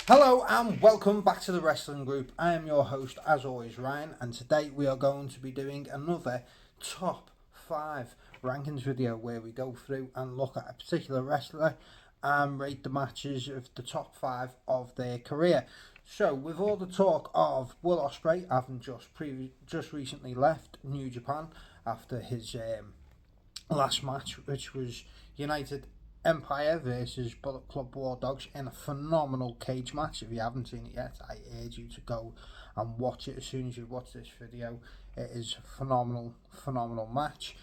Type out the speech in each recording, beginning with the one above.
Hello and welcome back to the Wrestling Group. I am your host, as always, Ryan, and today we are going to be doing another top 5 rankings video where we go through and look at a particular wrestler and rate the matches of the top 5 of their career. So, with all the talk of Will Ospreay having just recently left New Japan after his last match, which was United Empire versus Bullet Club War Dogs in a phenomenal cage match. If you haven't seen it yet, I urge you to go and watch it as soon as you watch this video. It is a phenomenal match.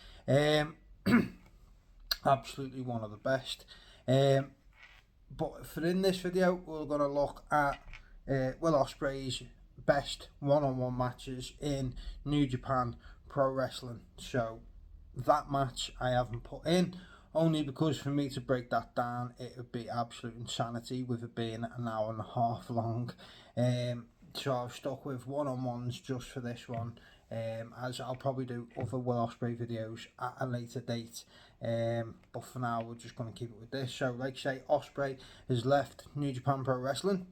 Absolutely one of the best. But for in this video, we're going to look at Will Ospreay's best one-on-one matches in New Japan Pro Wrestling. So that match I haven't put in, only because for me to break that down, it would be absolute insanity with it being an hour and a half long. So I've stuck with one-on-ones just for this one, as I'll probably do other Will Ospreay videos at a later date. But for now, we're just going to keep it with this. So, like I say, Ospreay has left New Japan Pro Wrestling.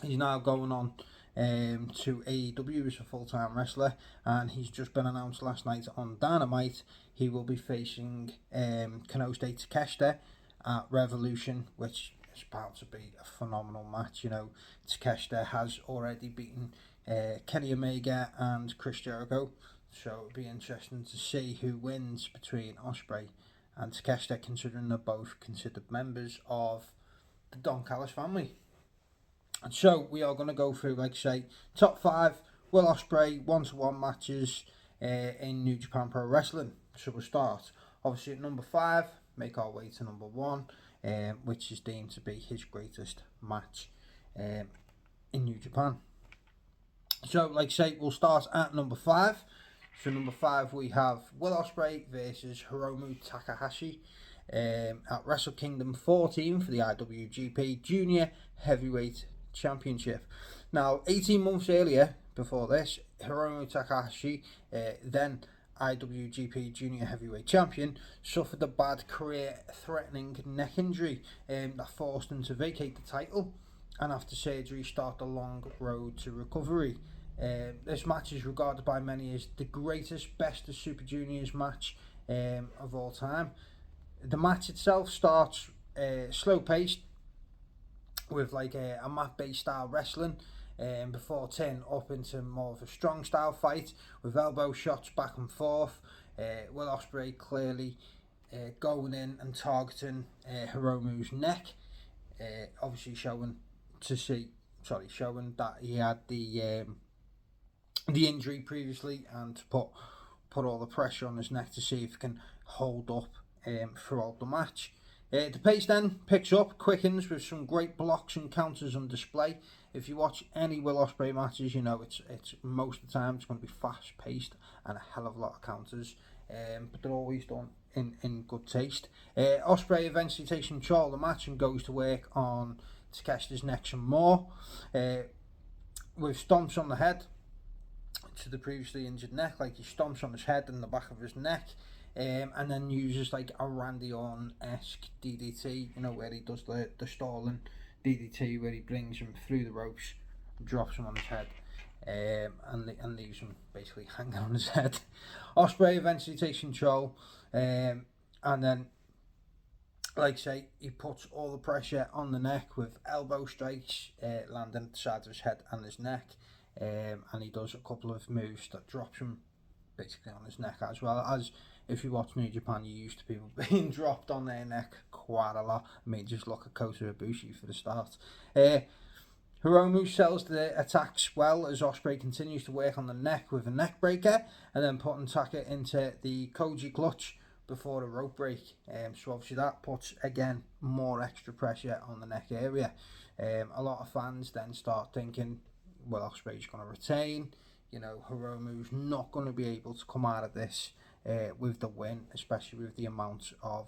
He's now going on to AEW as a full-time wrestler, and he's just been announced last night on Dynamite he will be facing Konosuke Takeshita at Revolution, which is about to be a phenomenal match. You know, Takeshita has already beaten Kenny Omega and Chris Jericho, so it'll be interesting to see who wins between Ospreay and Takeshita, considering they're both considered members of the Don Callis family. And so we are going to go through, like I say, top 5 Will Ospreay one-to-one matches in New Japan Pro Wrestling. So we'll start obviously at number 5, make our way to number 1, which is deemed to be his greatest match in New Japan. So, like I say, we'll start at number 5. So number 5 we have Will Ospreay versus Hiromu Takahashi at Wrestle Kingdom 14 for the IWGP Junior Heavyweight Championship. Now, 18 months earlier, before this, Hiromu Takahashi, then IWGP Junior Heavyweight Champion, suffered a bad career-threatening neck injury that forced him to vacate the title and after surgery start a long road to recovery. This match is regarded by many as the greatest Best of Super Juniors match of all time. The match itself starts slow-paced with like a mat-based style wrestling, before turning up into more of a strong style fight with elbow shots back and forth. Will Ospreay clearly going in and targeting Hiromu's neck, obviously showing that he had the injury previously, and to put all the pressure on his neck to see if he can hold up throughout the match. The pace then picks up, quickens with some great blocks and counters on display. If you watch any Will Ospreay matches, you know it's most of the time it's going to be fast paced and a hell of a lot of counters, but they're always done in good taste. Ospreay eventually takes control of the match and goes to work on Takeshita's neck some more, with stomps on the head to the previously injured neck, like he stomps on his head and the back of his neck. And then uses like a Randy Orton-esque DDT, you know, where he does the stalling DDT, where he brings him through the ropes, drops him on his head, and leaves him basically hanging on his head. Ospreay eventually takes control, and then, like I say, he puts all the pressure on the neck with elbow strikes, landing at the side of his head and his neck, and he does a couple of moves that drops him basically on his neck, as well as, if you watch New Japan, you're used to people being dropped on their neck quite a lot. I mean, just look at Kota Ibushi for the start. Hiromu sells the attacks well as Ospreay continues to work on the neck with a neck breaker and then putting Taka into the Koji clutch before the rope break. So obviously that puts, again, more extra pressure on the neck area. A lot of fans then start thinking, well, Ospreay's going to retain. You know, Hiromu's not going to be able to come out of this with the win, especially with the amount of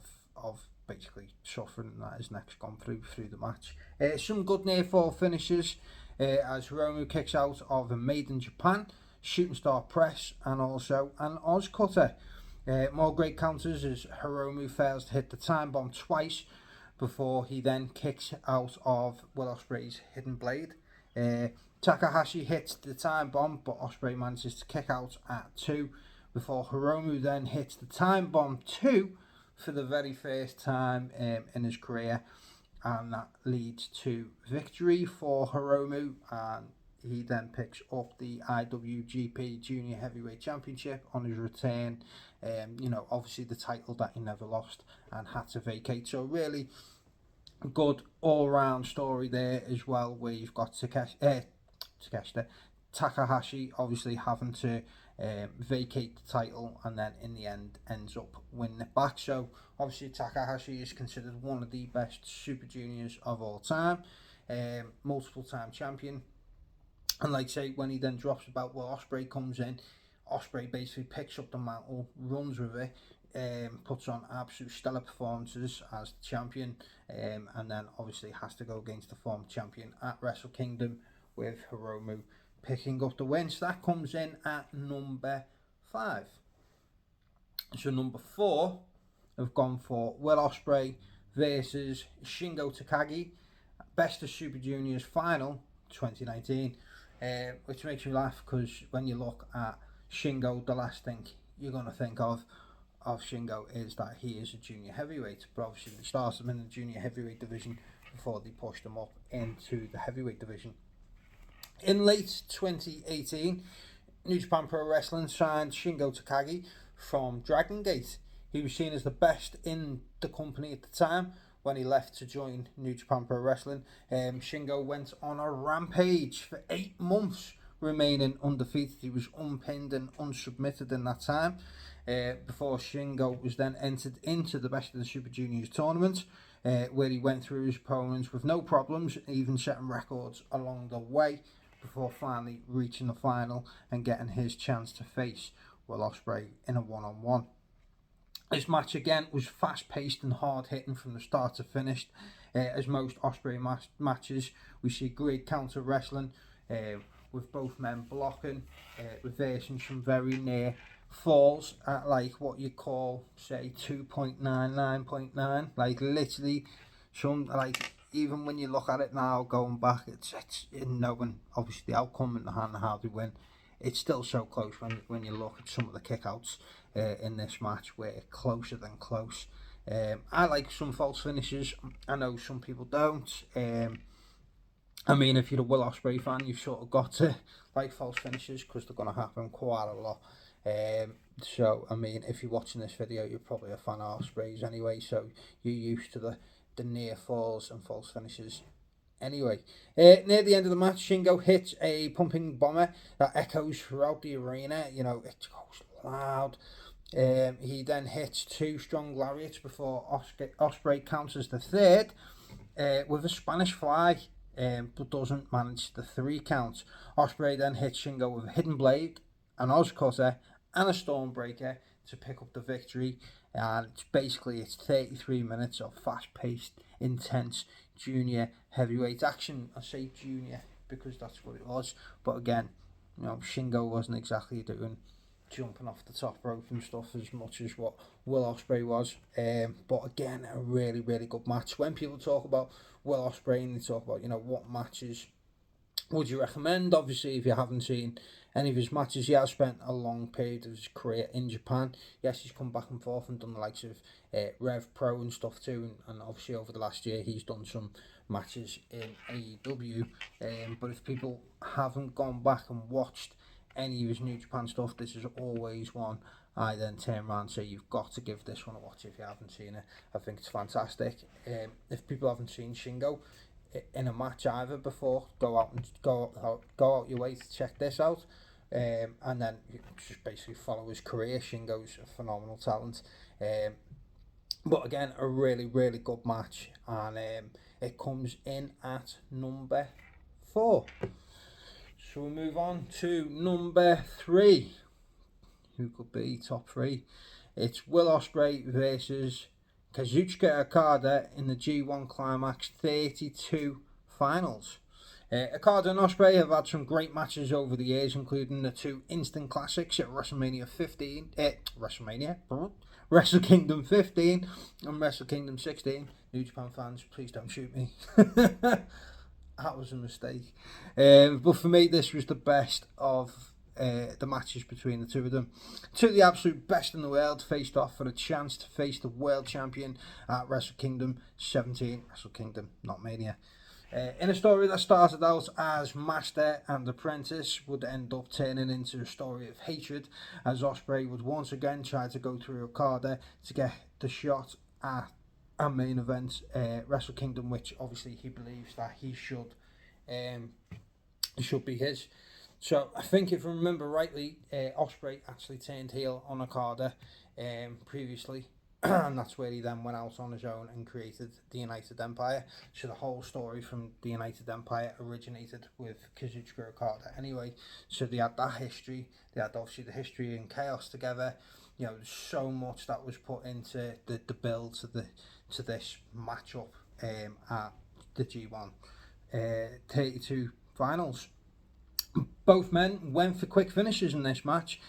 basically suffering that his neck's gone through the match. Some good near fall finishes as Hiromu kicks out of a Made in Japan shooting star press and also an Oz cutter. More great counters as Hiromu fails to hit the time bomb twice before he then kicks out of Will Ospreay's hidden blade. Takahashi hits the time bomb, but Ospreay manages to kick out at 2 before Hiromu then hits the time bomb 2 for the very first time in his career, and that leads to victory for Hiromu, and he then picks up the IWGP Junior Heavyweight Championship on his return. Obviously the title that he never lost and had to vacate. So really good all-round story there as well, where you've got Takahashi obviously having to vacate the title, and then in the end ends up winning it back. So obviously Takahashi is considered one of the best Super Juniors of all time, multiple time champion, and like I say, when he then drops the belt, Ospreay comes in. Ospreay basically picks up the mantle, runs with it, puts on absolute stellar performances as the champion, and then obviously has to go against the former champion at Wrestle Kingdom, with Hiromu picking up the win. So that comes in at number 5. So number 4 have gone for Will Ospreay versus Shingo Takagi, Best of Super Juniors Final 2019, which makes me laugh because when you look at Shingo, the last thing you're going to think of Shingo is that he is a junior heavyweight, but obviously they started him in the junior heavyweight division before they pushed him up into the heavyweight division. In late 2018, New Japan Pro Wrestling signed Shingo Takagi from Dragon Gate. He was seen as the best in the company at the time. When he left to join New Japan Pro Wrestling, Shingo went on a rampage for 8 months, remaining undefeated. He was unpinned and unsubmitted in that time, before Shingo was then entered into the Best of the Super Juniors tournament, where he went through his opponents with no problems, even setting records along the way, before finally reaching the final and getting his chance to face Will Ospreay in a one-on-one. This match again was fast-paced and hard-hitting from the start to finish. As most Ospreay matches, we see great counter wrestling, with both men blocking, reversing some very near falls at like what you call, say, 2.9, 9.9. Like literally, some, like, even when you look at it now, going back, it's in knowing obviously the outcome and how they win, it's still so close when you look at some of the kickouts in this match, where it's closer than close. I like some false finishes. I know some people don't. I mean, if you're a Will Ospreay fan, you've sort of got to like false finishes because they're going to happen quite a lot. So, I mean, if you're watching this video, you're probably a fan of Ospreay's anyway, so you're used to the near falls and false finishes. Anyway, near the end of the match, Shingo hits a pumping bomber that echoes throughout the arena. You know, it goes loud. He then hits 2 strong lariats before Ospreay counters the third with a Spanish fly, but doesn't manage the 3 count. Ospreay then hits Shingo with a hidden blade, an Oz cutter, and a Stormbreaker to pick up the victory. And it's 33 minutes of fast-paced, intense junior heavyweight action. I say junior because that's what it was, but again, you know, Shingo wasn't exactly doing jumping off the top rope and stuff as much as what Will Ospreay was. But again, a really, really good match. When people talk about Will Ospreay and they talk about, you know, what matches would you recommend? Obviously, if you haven't seen any of his matches, he has spent a long period of his career in Japan. Yes, he's come back and forth and done the likes of Rev Pro and stuff too, and obviously over the last year he's done some matches in AEW. But if people haven't gone back and watched any of his New Japan stuff, this is always one I then turn around and say you've got to give this one a watch if you haven't seen it. I think it's fantastic. If people haven't seen Shingo in a match either before, go out your way to check this out, and then you can just basically follow his career. Shingo's a phenomenal talent, but again, a really, really good match, and it comes in at number 4. So we move on to number 3. Who could be top 3? It's Will Ospreay versus Kazuchika Okada in the G1 Climax 32 finals. Okada and Ospreay have had some great matches over the years, including the 2 instant classics at WrestleMania Wrestle Kingdom 15 and Wrestle Kingdom 16. New Japan fans, please don't shoot me. That was a mistake. But for me, this was the best of the matches between the two of them. Two of the absolute best in the world faced off for a chance to face the world champion at Wrestle Kingdom 17. Wrestle Kingdom, not Mania. In a story that started out as master and apprentice would end up turning into a story of hatred, as Ospreay would once again try to go through Okada to get the shot at a main event Wrestle Kingdom, which obviously he believes that he should be his. So I think if I remember rightly, Ospreay actually turned heel on Okada previously. And that's where he then went out on his own and created the United Empire. So the whole story from the United Empire originated with Kazuchika Okada anyway. So they had that history. They had obviously the history and chaos together. You know, there's so much that was put into the build to this matchup at the G1 32 finals. Both men went for quick finishes in this match,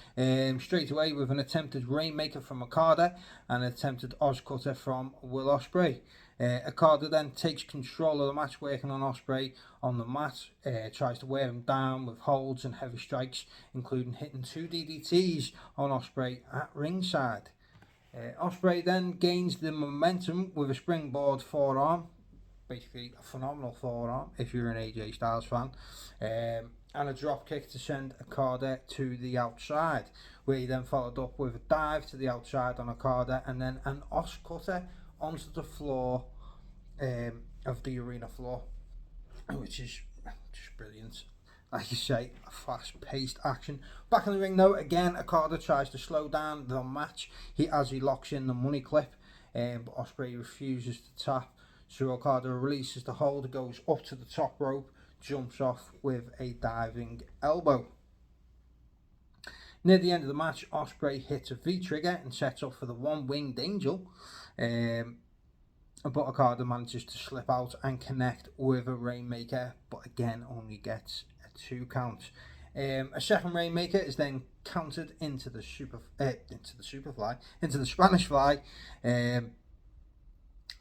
straight away with an attempted Rainmaker from Okada and an attempted Oscutter from Will Ospreay. Okada then takes control of the match, working on Ospreay on the mat, tries to wear him down with holds and heavy strikes, including hitting 2 DDTs on Ospreay at ringside. Ospreay then gains the momentum with a springboard forearm, basically a phenomenal forearm if you're an AJ Styles fan, and a drop kick to send Okada to the outside, where he then followed up with a dive to the outside on Okada and then an Oscutter onto the floor of the arena floor, which is just brilliant. Like you say, a fast-paced action. Back in the ring though, again, Okada tries to slow down the match as he locks in the money clip, but Ospreay refuses to tap. So Okada releases the hold, goes up to the top rope, jumps off with a diving elbow. Near the end of the match, Ospreay hits a V-trigger and sets up for the one-winged angel. But Okada manages to slip out and connect with a Rainmaker, but again only gets a 2 count. A second Rainmaker is then countered into the Spanish Fly. And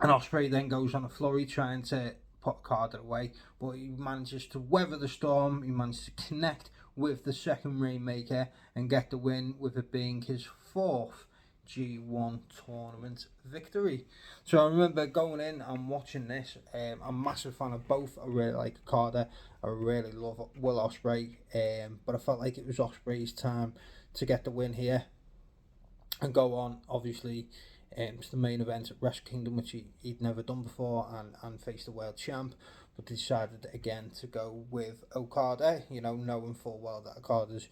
Ospreay then goes on a flurry trying to put Okada away, but he manages to weather the storm. He manages to connect with the second Rainmaker and get the win, with it being his 4th G1 tournament victory. So I remember going in and watching this. I'm a massive fan of both. I really like Okada. I really love Will Ospreay. But I felt like it was Ospreay's time to get the win here and go on, obviously, to the main event at Wrestle Kingdom, which he'd never done before, and face the world champ. But decided again to go with Okada, you know, knowing full well that Okada's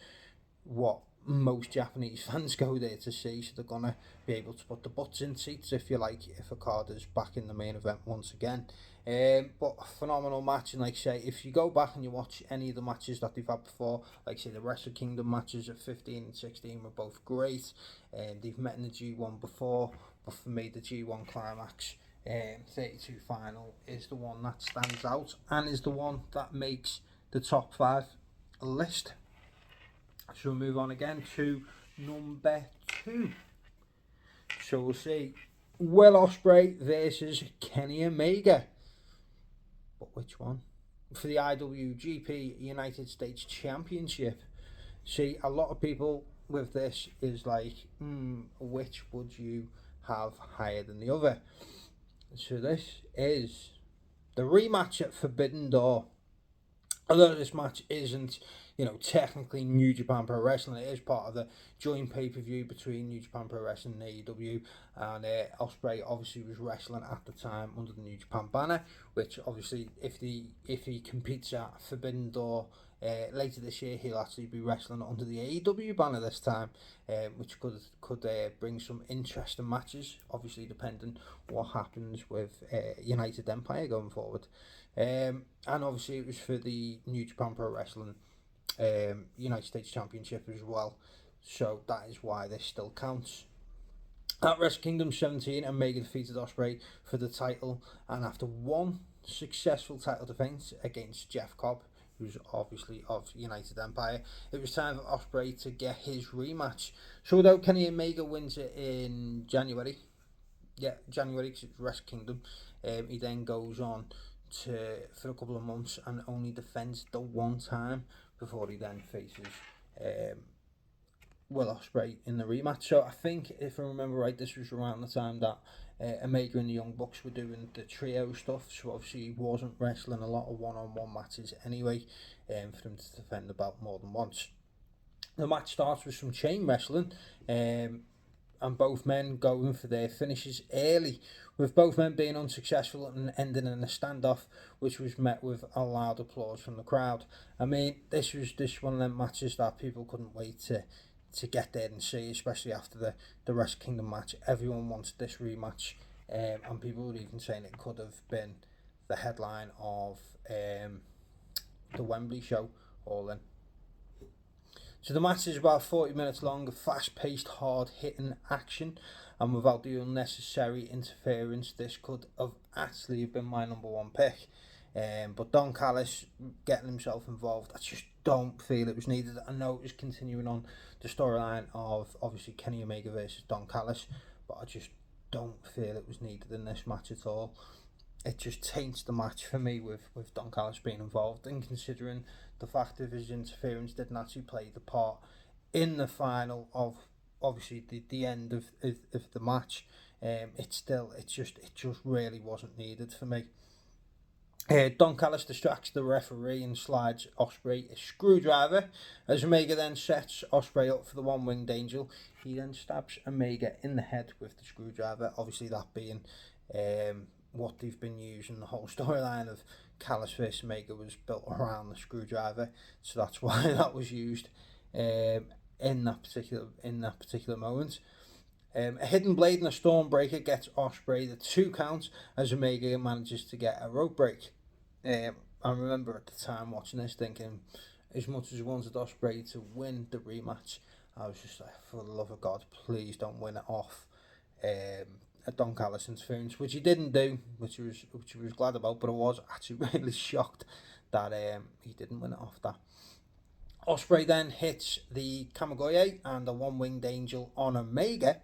what most Japanese fans go there to see, so they're gonna be able to put the butts in seats, if you like, if Okada's back in the main event once again. But a phenomenal match, and like I say, if you go back and you watch any of the matches that they've had before, like I say, the Wrestle Kingdom matches at 15 and 16 were both great, and they've met in the G1 before, but for me the G1 climax 32 final is the one that stands out and is the one that makes the top 5 list. So we'll move on again to number 2. So we'll see Will Ospreay versus Kenny Omega. But which one? For the IWGP United States Championship. See, a lot of people with this is like, which would you have higher than the other? So this is the rematch at Forbidden Door. Although this match isn't, you know, technically New Japan Pro Wrestling, it is part of the joint pay-per-view between New Japan Pro Wrestling and AEW, and Ospreay obviously was wrestling at the time under the New Japan banner, which obviously if he competes at Forbidden Door later this year, he'll actually be wrestling under the AEW banner this time, which could bring some interesting matches, obviously depending what happens with United Empire going forward. And obviously it was for the New Japan Pro Wrestling United States Championship as well, so that is why this still counts. At Wrestle Kingdom 17, Omega defeated Ospreay for the title, and after one successful title defense against Jeff Cobb, who's obviously of United Empire. It was time for Ospreay to get his rematch. So although Kenny Omega wins it in January, January, because it's Wrestle Kingdom, he then goes on for a couple of months and only defends the one time before he then faces Will Ospreay in the rematch. So I think, if I remember right, this was around the time that Omega and the Young Bucks were doing the trio stuff. So obviously he wasn't wrestling a lot of one-on-one matches anyway, for him to defend the belt more than once. The match starts with some chain wrestling, and both men going for their finishes early, with both men being unsuccessful and ending in a standoff, which was met with a loud applause from the crowd. I mean, this was one of them matches that people couldn't wait to get there and see, especially after the Wrestle Kingdom match. Everyone wanted this rematch, and people were even saying it could have been the headline of the Wembley show all in. So the match is about 40 minutes long, fast-paced, hard-hitting action, and without the unnecessary interference, this could have actually been my number one pick. But Don Callis getting himself involved, I just don't feel it was needed. I know it was continuing on the storyline of obviously Kenny Omega versus Don Callis, but I just don't feel it was needed in this match at all. It just taints the match for me with Don Callis being involved, and considering the fact of his interference didn't actually play the part in the final of obviously the end of the match. It just really wasn't needed for me. Don Callis distracts the referee and slides Ospreay a screwdriver, as Omega then sets Ospreay up for the one-winged angel. He then stabs Omega in the head with the screwdriver, obviously that being what they've been using. The whole storyline of Callis vs Omega was built around the screwdriver, so that's why that was used in that particular moment. A hidden blade and a stormbreaker gets Ospreay the 2 count, as Omega manages to get a rope break. I remember at the time watching this thinking, as much as I wanted Ospreay to win the rematch, I was just like, for the love of God, please don't win it off a Don Callis interference, which he didn't do, which I was glad about, but I was actually really shocked that he didn't win it off that. Ospreay then hits the Kamigoye and the one-winged angel on Omega,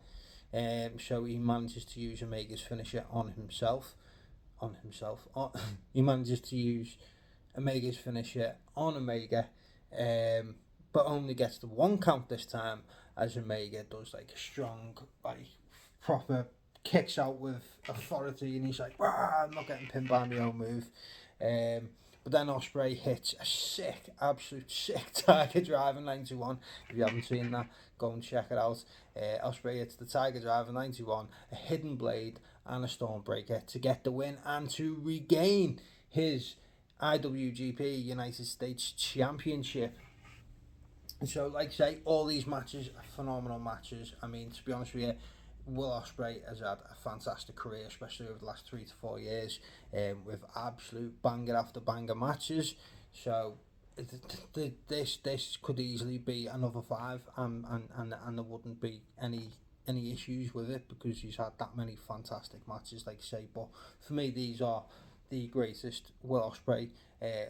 so he manages to use Omega's finisher on himself. He manages to use Omega's finisher on Omega, but only gets the 1 count this time, as Omega does like a strong, like proper kicks out with authority, and he's like, I'm not getting pinned by my own move. But then Ospreay hits a absolute sick Tiger Driver 91. If you haven't seen that, go and check it out. Ospreay hits the Tiger Driver 91, a hidden blade and a Stormbreaker to get the win and to regain his IWGP United States Championship. And so, like I say, all these matches are phenomenal matches. I mean, to be honest with you, Will Ospreay has had a fantastic career, especially over the last 3 to 4 years, with absolute banger after banger matches. So this could easily be another 5, and there wouldn't be any issues with it, because he's had that many fantastic matches, like I say. But for me, these are the greatest Will Ospreay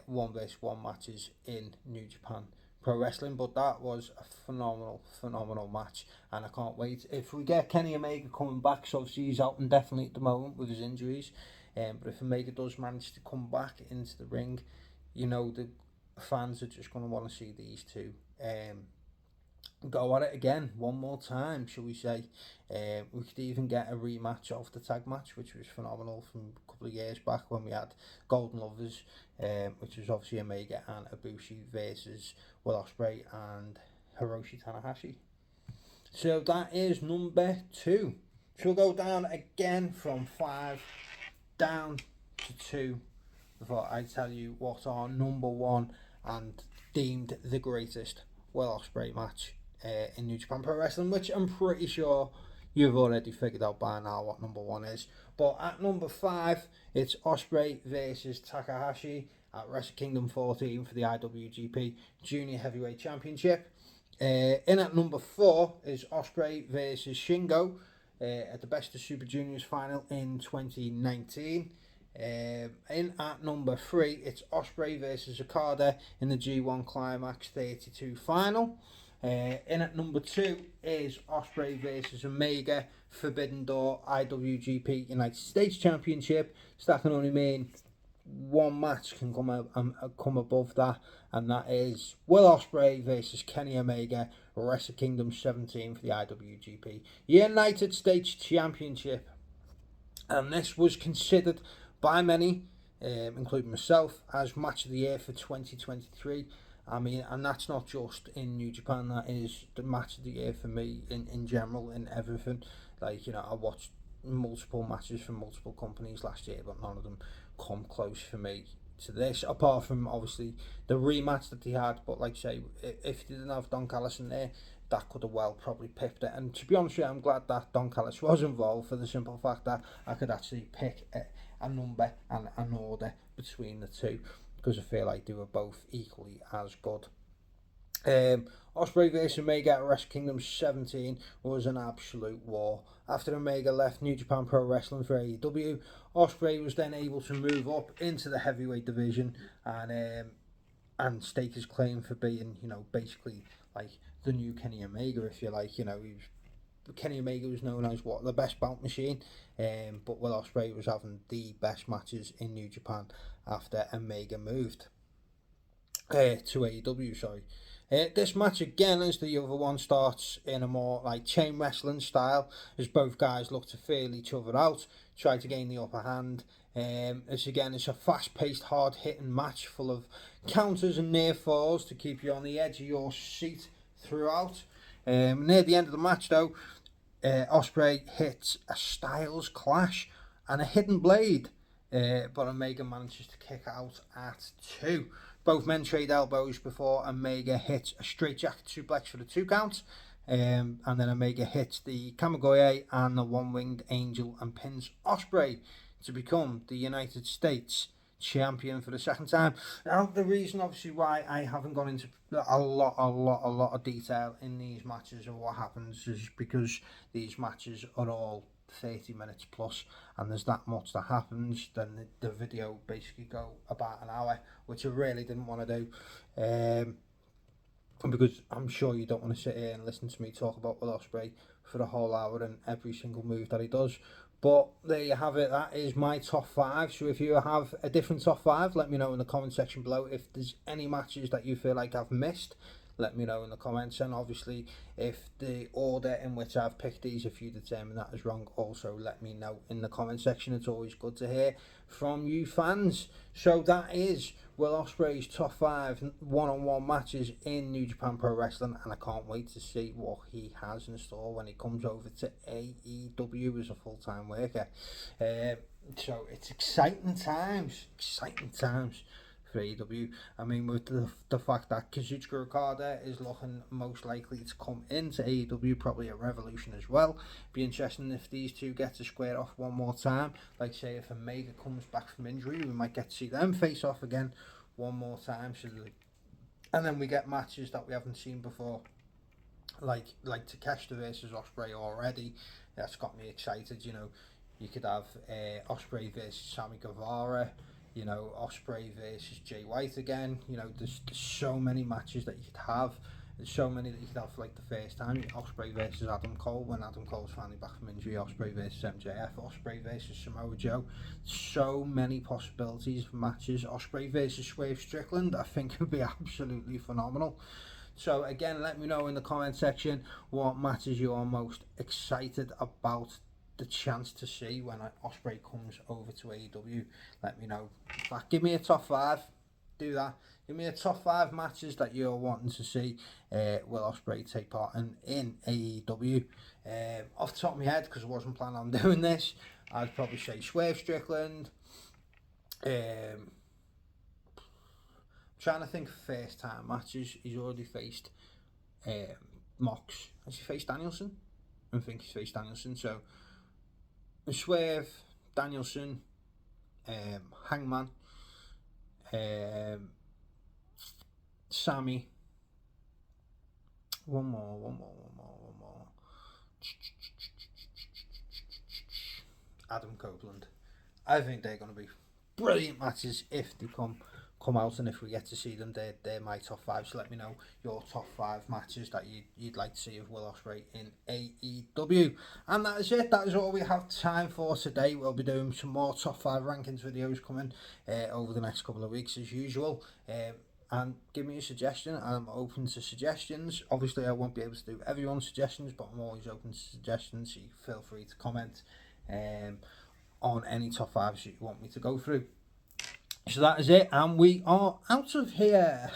1v1 matches in New Japan Pro Wrestling. But that was a phenomenal match, and I can't wait if we get Kenny Omega coming back. So obviously he's out indefinitely at the moment with his injuries, but if Omega does manage to come back into the ring, you know, the fans are just going to want to see these two go at it again one more time, shall we say. We could even get a rematch of the tag match, which was phenomenal, from a couple of years back when we had Golden Lovers, which was obviously Omega and Ibushi versus Will Ospreay and Hiroshi Tanahashi. So that is number 2. So we'll go down again from 5 down to 2 before I tell you what our number 1 and deemed the greatest Will Ospreay match in New Japan Pro Wrestling, which I'm pretty sure you've already figured out by now what number 1 is. But at number 5, it's Ospreay versus Takahashi at Wrestle Kingdom 14 for the IWGP Junior Heavyweight Championship. In at number 4 is Ospreay versus Shingo at the Best of Super Juniors final in 2019. In at number 3, it's Ospreay versus Okada in the G1 Climax 32 final. In at number 2 is Ospreay versus Omega Forbidden Door IWGP United States Championship. So that can only mean one match can come above that, and that is Will Ospreay versus Kenny Omega, Wrestle Kingdom 17 for the IWGP United States Championship. And this was considered by many, including myself, as match of the year for 2023. I mean, and that's not just in New Japan, that is the match of the year for me in general, in everything. Like, you know, I watched multiple matches from multiple companies last year, but none of them come close for me to this, apart from obviously the rematch that they had. But like I say, if they didn't have Don Callis in there, that could have well probably pipped it. And to be honest with you, I'm glad that Don Callis was involved, for the simple fact that I could actually pick a number and an order between the two, because I feel like they were both equally as good. Ospreay vs Omega at Wrestle Kingdom 17 was an absolute war. After Omega left New Japan Pro Wrestling for AEW, Ospreay was then able to move up into the heavyweight division and stake his claim for being, you know, basically like the new Kenny Omega, if you like. You know, Kenny Omega was known as the best bout machine, but Will Ospreay was having the best matches in New Japan after Omega moved to AEW. Sorry. This match again, as the other one, starts in a more like chain wrestling style, as both guys look to feel each other out, try to gain the upper hand. It's a fast-paced, hard-hitting match full of counters and near falls to keep you on the edge of your seat throughout. Near the end of the match, though, Ospreay hits a Styles Clash and a Hidden Blade, but Omega manages to kick out at 2. Both men trade elbows before Omega hits a straight jacket suplex for the 2 count. And then Omega hits the Kamigoye and the One-Winged Angel and pins Ospreay to become the United States champion for the second time. Now, the reason obviously why I haven't gone into a lot of detail in these matches of what happens is because these matches are all 30 minutes plus, and there's that much that happens. Then the video basically go about an hour, which I really didn't want to do, because I'm sure you don't want to sit here and listen to me talk about Will Ospreay for the whole hour and every single move that he does. But there you have it. That is my top 5. So if you have a different top 5, let me know in the comment section below. If there's any matches that you feel like I've missed, let me know in the comments. And obviously, if the order in which I've picked these, if you determine that is wrong, also let me know in the comment section. It's always good to hear from you fans. So that is Will Ospreay's top 5 one-on-one matches in New Japan Pro Wrestling, and I can't wait to see what he has in store when he comes over to AEW as a full-time worker. So it's exciting times for AEW. I mean, with the fact that Kazuchika Okada is looking most likely to come into AEW, probably a Revolution as well. Be interesting if these two get to square off one more time. Like say, if Omega comes back from injury, we might get to see them face off again one more time. And then we get matches that we haven't seen before, like Takeshita versus Ospreay already. That's got me excited. You know, you could have Ospreay versus Sammy Guevara. You know, Ospreay versus Jay White again. You know, there's so many matches that you could have. There's so many that you could have, like the first time. Ospreay versus Adam Cole, when Adam Cole's finally back from injury. Ospreay versus MJF. Ospreay versus Samoa Joe. So many possibilities for matches. Ospreay versus Swerve Strickland, I think would be absolutely phenomenal. So again, let me know in the comment section what matches you are most excited about the chance to see when Ospreay comes over to AEW. Let me know. In fact, give me a top 5. Do that. Give me a top 5 matches that you're wanting to see Will Ospreay take part in AEW. Off the top of my head, because I wasn't planning on doing this, I'd probably say Swerve Strickland. Trying to think of first time matches. He's already faced Mox. Has he faced Danielson? I think he's faced Danielson. So Swerve, Danielson, Hangman, Sammy. One more. Adam Copeland. I think they're going to be brilliant matches if they come out, and if we get to see them, they're my top 5. So let me know your top 5 matches that you'd like to see of Will Ospreay in AEW. And that is it. That is all we have time for today. We'll be doing some more top 5 rankings videos coming over the next couple of weeks as usual. And give me a suggestion. I'm open to suggestions. Obviously, I won't be able to do everyone's suggestions, but I'm always open to suggestions. So you feel free to comment on any top 5s that you want me to go through. So that is it, and we are out of here.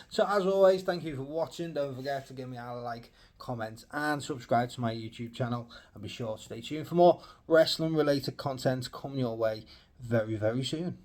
So as always, thank you for watching. Don't forget to give me a like, comment, and subscribe to my YouTube channel. And be sure to stay tuned for more wrestling related content coming your way very, very soon.